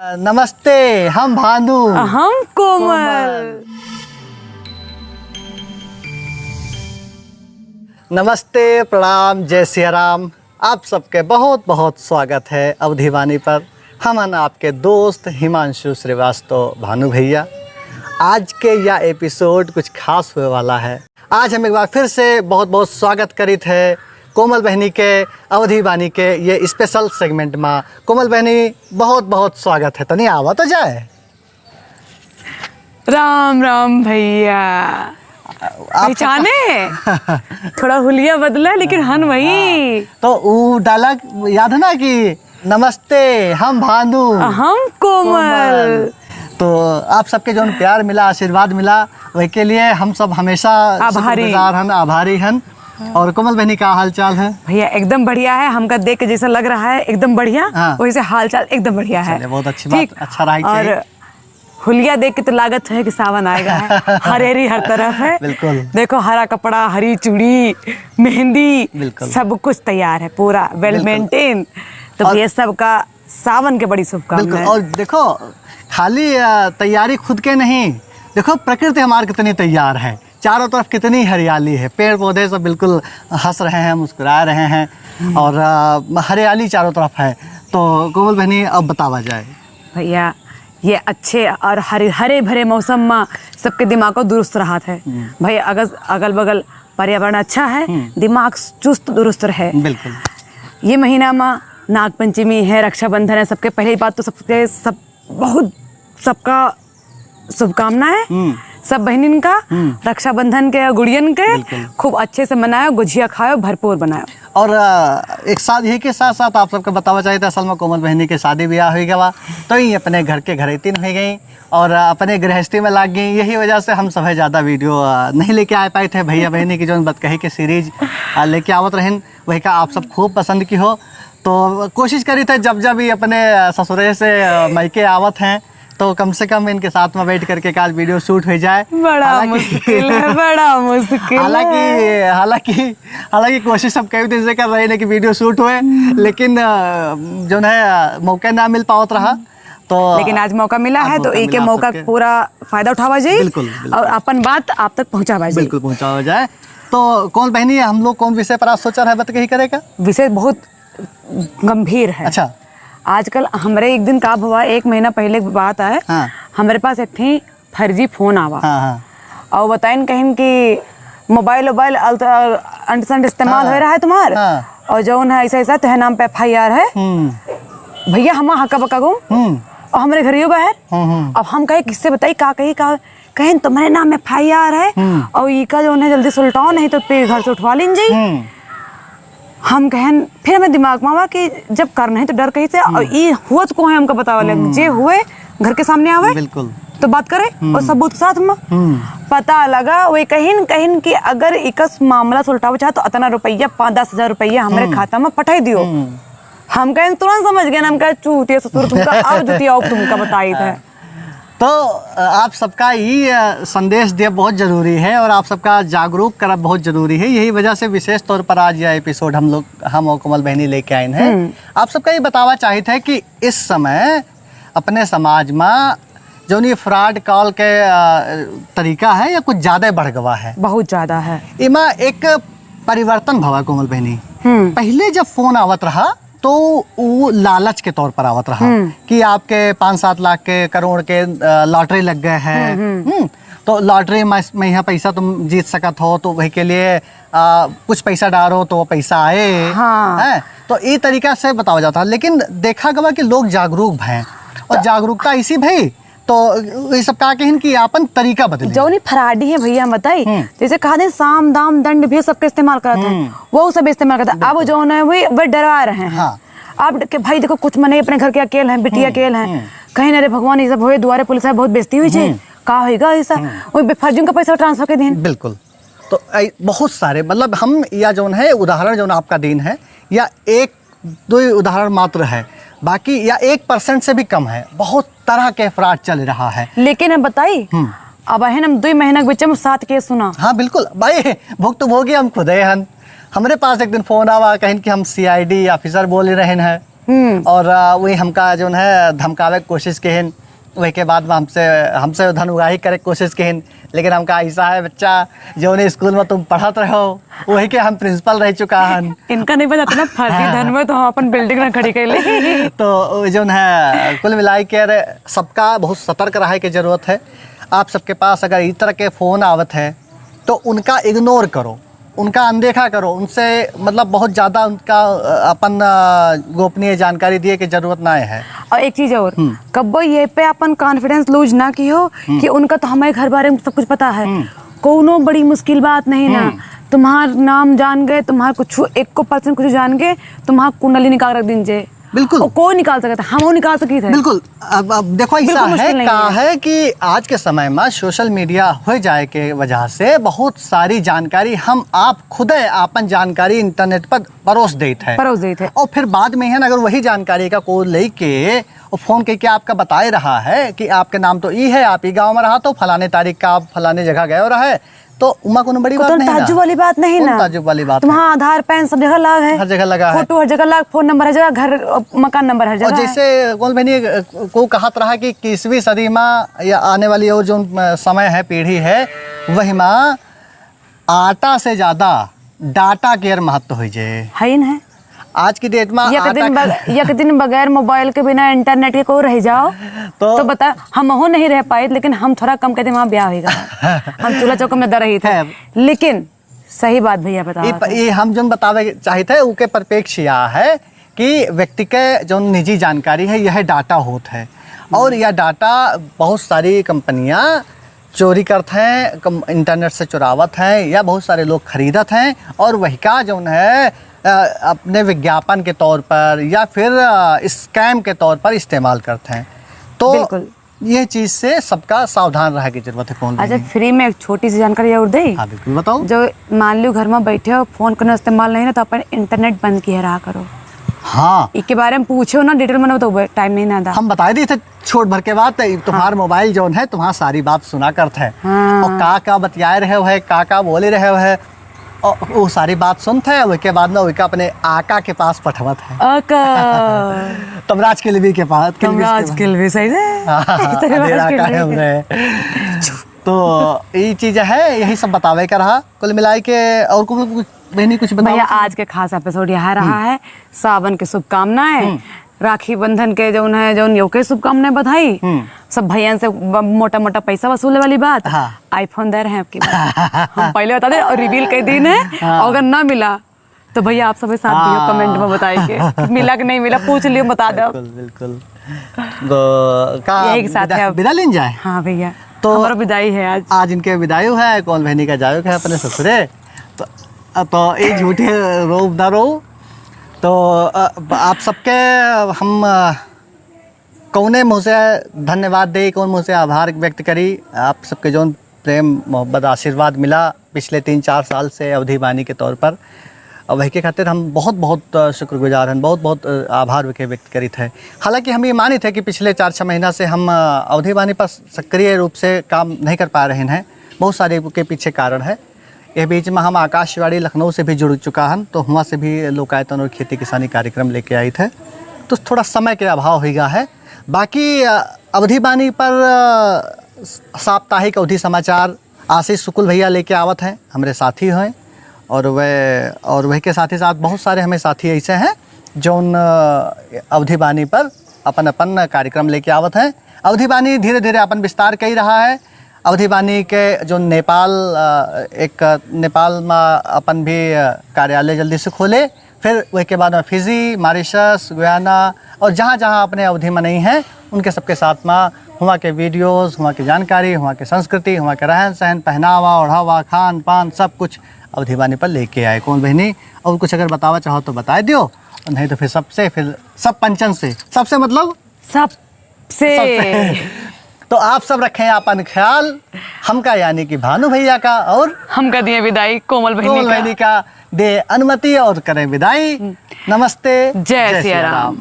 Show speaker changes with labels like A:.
A: नमस्ते, हम भानु,
B: हम कोमल।
A: नमस्ते, प्रणाम, जय सिया राम। आप सबके बहुत बहुत स्वागत है अवधिवाणी पर। हम आपके दोस्त हिमांशु श्रीवास्तव भानु भैया। आज के यह एपिसोड कुछ खास हुए वाला है। आज हम एक बार फिर से बहुत बहुत स्वागत करित है कोमल बहनी के अवधिवाणी के ये स्पेशल सेगमेंट में। कोमल बहनी बहुत बहुत स्वागत है। तनी आवा तो जाए।
B: राम राम भैया, पहचाने? थोड़ा हुलिया बदला लेकिन हन वही।
A: तो वो डायलॉग याद है ना कि नमस्ते, हम भानु,
B: हम कोमल।
A: तो आप सबके जो प्यार मिला, आशीर्वाद मिला, वही के लिए हम सब हमेशा आभारी हन। और कोमल बहनी का हाल चाल है?
B: भैया एकदम बढ़िया है। हमका देख के जैसा लग रहा है एकदम बढ़िया। वैसे हाल चाल एकदम बढ़िया है।
A: बहुत अच्छी बात, अच्छा रहा।
B: और हुलिया देख के तो लागत है कि सावन आएगा है। हरेरी हर तरफ है।
A: बिल्कुल।
B: देखो, हरा कपड़ा, हरी चूड़ी, मेहंदी, सब कुछ तैयार है, पूरा वेल मेंटेन। तो ये सब का सावन के बड़ी शुभकामनाएं।
A: और देखो, खाली तैयारी खुद के नहीं, देखो प्रकृति हमारे कितनी तैयार है। चारों तरफ कितनी हरियाली है, पेड़ पौधे सब बिल्कुल हंस रहे हैं, मुस्कुरा रहे हैं और हरियाली चारों तरफ है। तो कोमल बहनी अब बतावा जाए।
B: भैया ये अच्छे और हरे भरे मौसम में सबके दिमाग को दुरुस्त रहा है। भैया अगल बगल पर्यावरण अच्छा है, दिमाग चुस्त दुरुस्त रहे।
A: बिल्कुल।
B: ये महीना में नाग पंचमी है, रक्षाबंधन है। सबके पहली बात तो सबका शुभकामनाएं। सब बहनिन का रक्षाबंधन के, गुड़ियन के खूब अच्छे से मनायो, गुजिया खाओ, भरपूर बनायो।
A: और एक साथ यही के साथ साथ आप सबको बतावा चाहिए था, असल में कोमल बहनी के शादी ब्याह हो गया, तो ही अपने घर के घरेतीन हो गई और अपने गृहस्थी में लाग गई। यही वजह से हम सब ज़्यादा वीडियो नहीं लेके आ पाए थे। भैया बहनी की जो बतकही की सीरीज लेके आवत रहन, वही का आप सब खूब पसंद की हो। तो कोशिश करी थे जब जब भी अपने ससुरे से मायके आवत हैं तो कम से कम इनके साथ में बैठ करके आज वीडियो शूट हो जाए।
B: बड़ा मुश्किल है, बड़ा मुश्किल।
A: हालांकि कोशिश सब कई दिन से कर रहे हैं कि वीडियो शूट हुए, लेकिन जो है मौका ना मिल पावत रहा। तो
B: लेकिन आज मौका मिला है, तो एक मौका पूरा फायदा उठावा जाए।
A: बिल्कुल।
B: और अपन बात आप तक पहुँचावा जाए।
A: बिल्कुल पहुँचावा जाए। तो कौन बहनी, हम लोग कौन विषय पर आज सोचा रहे बत कही करेगा?
B: विषय बहुत गंभीर है।
A: अच्छा।
B: आजकल हमारे एक दिन का हुआ, 1 महीना पहले बात है। हमारे पास एक थी फर्जी फोन आवा। और बताइन कहीं कि मोबाइल अंट इस्तेमाल हो रहा है तुम्हारा, और जो है ऐसा तो है नाम पे FIR है। भैया हम हका बका गो और हमारे घर बाहर। अब हम कहे किससे बताई, का कहीं तुम्हारे नाम में FIR है और ई का जो है जल्दी सुलटाओ, नहीं तो घर से उठवा लीजिए। हम कहन फिर हमें दिमाग में आवा कि जब करना है तो डर कहीं से, और ये हुआ तो को है हमको बतावा लग जे हुए घर के सामने आवे।
A: बिल्कुल।
B: तो बात करें और सबूत के साथ में पता लगा वही कहीं कि अगर इकस मामला सुलटावा चाहे तो इतना रुपया 5-10 हजार रुपया हमारे खाता में पठाई दियो। हम कहें तुरंत समझ गए, हम कहे चूतिया ससुर तुमका अब जुतिया तुमका बताई थे।
A: तो आप सबका ये संदेश दिया बहुत ज़रूरी है और आप सबका जागरूक करना बहुत ज़रूरी है। यही वजह से विशेष तौर पर आज यह एपिसोड हम और कोमल बहनी लेके आए हैं। आप सबका ये बतावा चाहिए था कि इस समय अपने समाज में जो ये फ्रॉड कॉल के तरीका है या कुछ ज़्यादा बढ़ गवा है, बहुत
B: ज़्यादा है।
A: इमा एक परिवर्तन भवा कोमल बहनी। पहले जब फोन आवत रहा तो वो लालच के तौर पर आवत रहा कि आपके 5-7 लाख के, करोड़ के लॉटरी लग गए हैं। तो लॉटरी में यहाँ पैसा तुम जीत सकत हो, तो वही के लिए कुछ पैसा डालो तो वो पैसा आए। है तो ये तरीका से बताया जाता है। लेकिन देखा गया कि लोग जागरूक हैं और जागरूकता इसी भाई तो ये सब कहा कि अपन तरीका बदले
B: जो नहीं फराडी है भैया बताई। जैसे कहा दे साम दाम दंड भी सबके इस्तेमाल करते हैं, वो सब इस्तेमाल करता है। अब जो है वो डरा रहे हैं। अब के भाई देखो कुछ मने अपने घर के अकेले हैं, बेटी अकेले हैं, कहीं ना रे भगवान ये सब हो दुआरे पुलिस है बहुत बेइज्जती हुई है, का होगा ऐसा वो बेफर्जियों का पैसा ट्रांसफर कर दें।
A: बिल्कुल। तो बहुत सारे मतलब हम या जो है उदाहरण जो आपका दिन है या 1-2 उदाहरण मात्र है, बाकी या 1% से भी कम है। बहुत तरह के फ्रॉड चल रहा है।
B: लेकिन अब बताई अब है हम 2 महीना के बीच में 7 केस सुना।
A: हाँ बिल्कुल भाई, भुगत भोगी हम खुद हन। हमारे पास एक दिन फोन आवा कहीं कि हम CID ऑफिसर बोल रहे हैं और वही हमका जो है धमकावे के कोशिश केहन, वही के बाद में हमसे धन उगाही करे के कोशिश केहन, लेकिन हमका ऐसा है बच्चा जो ने स्कूल में तुम पढ़त रहो वही के हम प्रिंसिपल रह चुका हन।
B: इनका नहीं पता ना फर्जी धन में तो हम अपन बिल्डिंग ना खड़ी कर ले।
A: तो जो है कुल मिलाई के सबका बहुत सतर्क रहे की जरूरत है। आप सबके पास अगर इस तरह के फ़ोन आवत है तो उनका इग्नोर करो, उनका अनदेखा करो, उनसे मतलब बहुत ज़्यादा उनका अपन गोपनीय जानकारी दिए की जरूरत ना है।
B: और एक चीज़ और, कब ये पे अपन कॉन्फिडेंस लूज ना की हो कि उनका तो हमारे घर बारे में सब कुछ पता है, कोनो बड़ी मुश्किल बात नहीं ना, तुम्हारा नाम जान गए, तुम्हारा कुछ 1% कुछ जान गए, तुम्हारा कुंडली निकाल रख दीजिए।
A: बिल्कुल
B: कोई निकाल सकता, हम वो निकाल सकी थे।
A: बिल्कुल। अब देखो ऐसा है कि आज के समय में सोशल मीडिया हो जाए के वजह से बहुत सारी जानकारी हम आप खुद अपन जानकारी इंटरनेट पर परोस देते हैं और फिर बाद में है ना अगर वही जानकारी का कोई लेके और फोन करके आपका बताए रहा है कि आपके नाम तो ये है, आप ही गाँव में रहा तो फलाने तारीख का आप फलाने जगह गए हो रहा है, तो उमा को बड़ी बात नहीं,
B: ताज्जुब वाली बात नहीं ना,
A: ताज्जुब वाली बात।
B: तुम्हारा आधार पैन सब जगह लगा है,
A: हर जगह लगा है,
B: फोटो हर जगह लगा, फोन नंबर हर जगह, घर मकान नंबर हर जगह।
A: और जैसे कौन बहनी को कहत रहा कि 21वीं सदी में या आने वाली और जो समय है पीढ़ी है वही में आटा से ज्यादा डाटा केयर महत्व हो जाए है आज की डेट में।
B: एक दिन बगैर मोबाइल के बिना इंटरनेट के को रह जाओ तो बता, हम हो नहीं रह पाए, लेकिन हम थोड़ा कम कहते वहाँ ब्याह होगा। हम चूल्हा चौका में डर रही थे, लेकिन सही बात भैया बता
A: ये हम जो बतावे चाहते उनके परिपेक्ष यह है कि व्यक्ति के जो निजी जानकारी है यह डाटा होता है और यह डाटा बहुत सारी कंपनियां चोरी करते हैं, इंटरनेट से चुरावत हैं या बहुत सारे लोग खरीदत हैं और वही का जो है अपने विज्ञापन के तौर पर या फिर स्कैम के तौर पर इस्तेमाल करते हैं। तो ये चीज़ से सबका सावधान रहने की जरूरत है। कौन
B: अच्छा फ्री में एक छोटी सी जानकारी और दे।
A: हाँ बिल्कुल बताओ।
B: जो मान लो घर में बैठे हो फोन का इस्तेमाल नहीं ना तो अपन इंटरनेट बंद किए रहा करो।
A: हाँ
B: इसके बारे में पूछो ना डिटेल में तो टाइम नहीं ना था।
A: हम बता दिए थे छोट भर के बात तुम्हारा मोबाइल जो है तुम्हारा सारी बात सुना करते हैं और का बतियाए रहे हो का बोले रहे हो और वो सारी बात सुनते हैं उसके बाद में उसका अपने आका के पास पठवत है तमराज किलवी के पास
B: किलवी सही है।
A: तो ये चीज है यही सब बतावे का रहा कुल मिलाई के। और कुछ बहनी कुछ
B: भैया आज के खास एपिसोड यह रहा है, सावन की शुभकामनाएं, राखी बंधन के जो है जो योग के शुभकामनाएं बधाई, सब भैया से मोटा मोटा पैसा वसूलने वाली बात। आईफोन दे रहे हैं आपकी हम पहले बता दें और रिवील के दिन है और अगर ना मिला तो भैया आप सब साथ दियो कमेंट में बताइए मिला कि नहीं मिला पूछ लियो बता दो।
A: बिल्कुल
B: यही साथ है
A: विदा लेन जाए।
B: हाँ भैया
A: तो
B: हमारा विदाई है आज
A: इनके विदाई है कौन बहनी का जायो है अपने ससुरे तो ये झूठे रो ना रो। तो आप सबके हम कौने मुँह से धन्यवाद दे कौन मुँह से आभार व्यक्त करी। आप सबके जो प्रेम मोहब्बत आशीर्वाद मिला पिछले 3-4 साल से अवधि बानी के तौर पर और वही के खातिर हम बहुत बहुत शुक्रगुजार हैं, बहुत बहुत आभार व्यक्त करी थे। हालांकि हम ये माने थे कि पिछले 4-6 महीना से हम अवधि बानी पर सक्रिय रूप से काम नहीं कर पा रहे हैं, बहुत सारे के पीछे कारण है। ये बीच में हम आकाशवाणी लखनऊ से भी जुड़ चुका हैं तो वहाँ से भी लोकायतन और खेती किसानी कार्यक्रम लेके आए थे तो थोड़ा समय के अभाव हो गया है। बाकी अवधि बानी पर साप्ताहिक अवधि समाचार आशीष शुक्ल भैया लेके आवत हैं, हमारे साथी हैं और वह के साथ ही साथ बहुत सारे हमें साथी ऐसे हैं जो अवधि बानी पर अपन कार्यक्रम लेके आवत हैं। अवधि बानी धीरे धीरे अपन विस्तार कर रहा है। अवधि बानी के जो नेपाल में अपन भी कार्यालय जल्दी से खोले, फिर वही के बाद में फिजी, मॉरिशस, गुयाना और जहाँ जहाँ अपने अवधि में नहीं हैं उनके सबके साथ में वहाँ के वीडियोस, वहाँ की जानकारी, वहाँ की संस्कृति, वहाँ के रहन सहन, पहनावा ओढ़ावा, खान पान सब कुछ अवधि बानी पर लेके आए। कौन बहनी और कुछ अगर बतावा चाहो तो बता दियो, नहीं तो फिर सब पंचन से सबसे मतलब सबसे तो आप सब रखें अपन ख्याल हमका यानी कि भानु भैया का और
B: हमका दिए विदाई कोमल
A: बहनी का दे अनुमति और करें विदाई। नमस्ते, जय सिया राम।